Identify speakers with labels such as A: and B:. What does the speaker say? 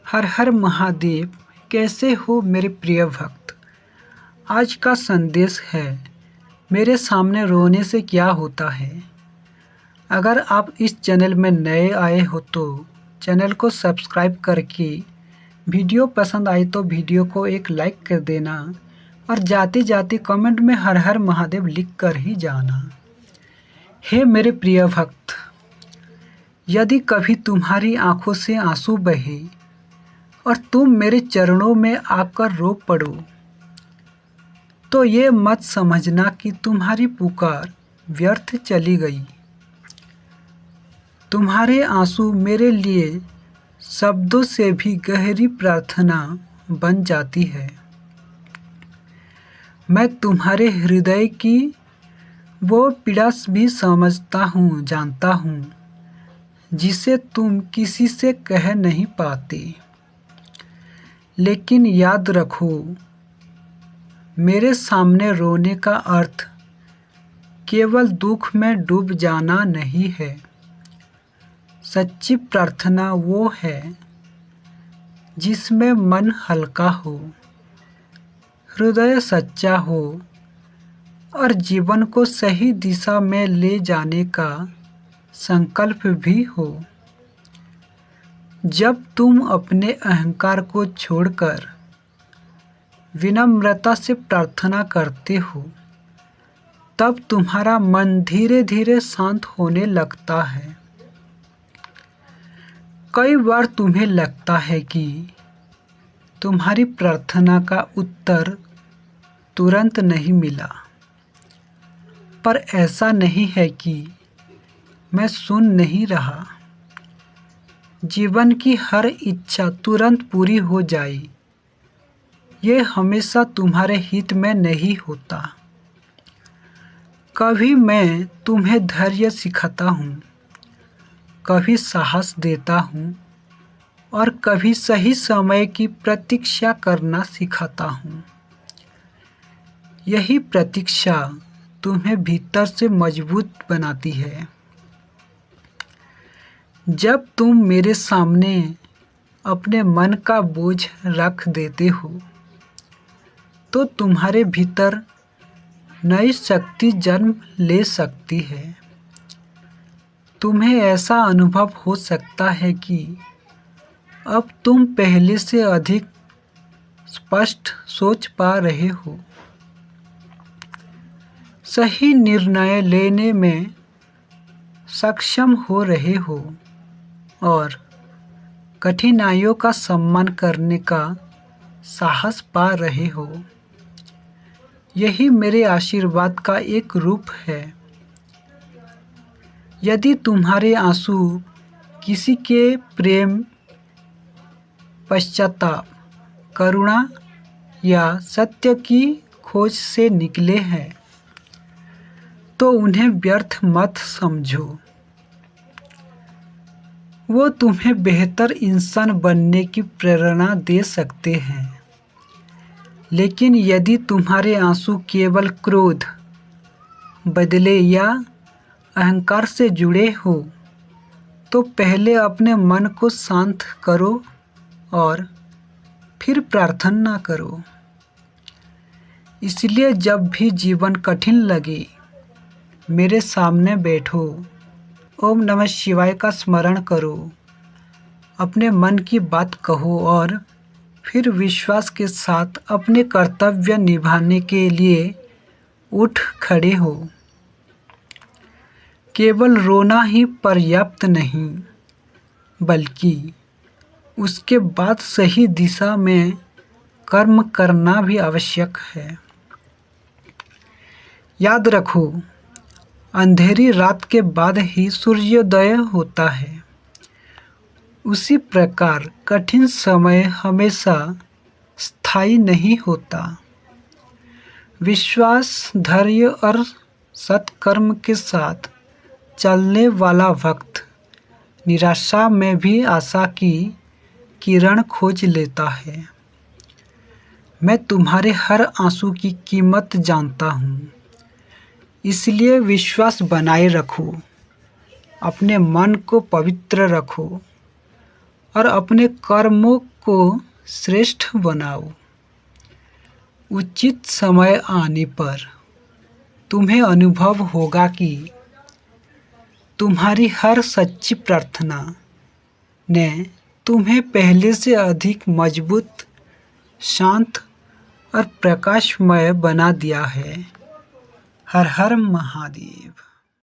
A: हर हर महादेव। कैसे हो मेरे प्रिय भक्त। आज का संदेश है मेरे सामने रोने से क्या होता है। अगर आप इस चैनल में नए आए हो तो चैनल को सब्सक्राइब करके वीडियो पसंद आए तो वीडियो को एक लाइक कर देना और जाते जाते कमेंट में हर हर महादेव लिख कर ही जाना। हे मेरे प्रिय भक्त, यदि कभी तुम्हारी आंखों से आंसू बहे और तुम मेरे चरणों में आकर रो पड़ो तो ये मत समझना कि तुम्हारी पुकार व्यर्थ चली गई। तुम्हारे आंसू मेरे लिए शब्दों से भी गहरी प्रार्थना बन जाती है। मैं तुम्हारे हृदय की वो पीड़ा भी समझता हूँ, जानता हूँ, जिसे तुम किसी से कह नहीं पाते। लेकिन याद रखो, मेरे सामने रोने का अर्थ केवल दुख में डूब जाना नहीं है। सच्ची प्रार्थना वो है जिसमें मन हल्का हो, हृदय सच्चा हो और जीवन को सही दिशा में ले जाने का संकल्प भी हो। जब तुम अपने अहंकार को छोड़कर विनम्रता से प्रार्थना करते हो तब तुम्हारा मन धीरे धीरे शांत होने लगता है। कई बार तुम्हें लगता है कि तुम्हारी प्रार्थना का उत्तर तुरंत नहीं मिला, पर ऐसा नहीं है कि मैं सुन नहीं रहा। जीवन की हर इच्छा तुरंत पूरी हो जाए, ये हमेशा तुम्हारे हित में नहीं होता। कभी मैं तुम्हें धैर्य सिखाता हूँ, कभी साहस देता हूँ और कभी सही समय की प्रतीक्षा करना सिखाता हूँ। यही प्रतीक्षा तुम्हें भीतर से मजबूत बनाती है। जब तुम मेरे सामने अपने मन का बोझ रख देते हो तो तुम्हारे भीतर नई शक्ति जन्म ले सकती है। तुम्हें ऐसा अनुभव हो सकता है कि अब तुम पहले से अधिक स्पष्ट सोच पा रहे हो, सही निर्णय लेने में सक्षम हो रहे हो और कठिनाइयों का सम्मान करने का साहस पा रहे हो। यही मेरे आशीर्वाद का एक रूप है। यदि तुम्हारे आंसू किसी के प्रेम, पश्चाताप, करुणा या सत्य की खोज से निकले हैं तो उन्हें व्यर्थ मत समझो। वो तुम्हें बेहतर इंसान बनने की प्रेरणा दे सकते हैं। लेकिन यदि तुम्हारे आंसू केवल क्रोध, बदले या अहंकार से जुड़े हो तो पहले अपने मन को शांत करो और फिर प्रार्थना करो। इसलिए जब भी जीवन कठिन लगे, मेरे सामने बैठो, ओम नमः शिवाय का स्मरण करो, अपने मन की बात कहो और फिर विश्वास के साथ अपने कर्तव्य निभाने के लिए उठ खड़े हो। केवल रोना ही पर्याप्त नहीं, बल्कि उसके बाद सही दिशा में कर्म करना भी आवश्यक है। याद रखो, अंधेरी रात के बाद ही सूर्योदय होता है। उसी प्रकार कठिन समय हमेशा स्थायी नहीं होता। विश्वास, धैर्य और सत्कर्म के साथ चलने वाला वक्त निराशा में भी आशा की किरण खोज लेता है। मैं तुम्हारे हर आंसू की कीमत जानता हूँ, इसलिए विश्वास बनाए रखो, अपने मन को पवित्र रखो और अपने कर्मों को श्रेष्ठ बनाओ। उचित समय आने पर तुम्हें अनुभव होगा कि तुम्हारी हर सच्ची प्रार्थना ने तुम्हें पहले से अधिक मजबूत, शांत और प्रकाशमय बना दिया है। हर हर महादेव।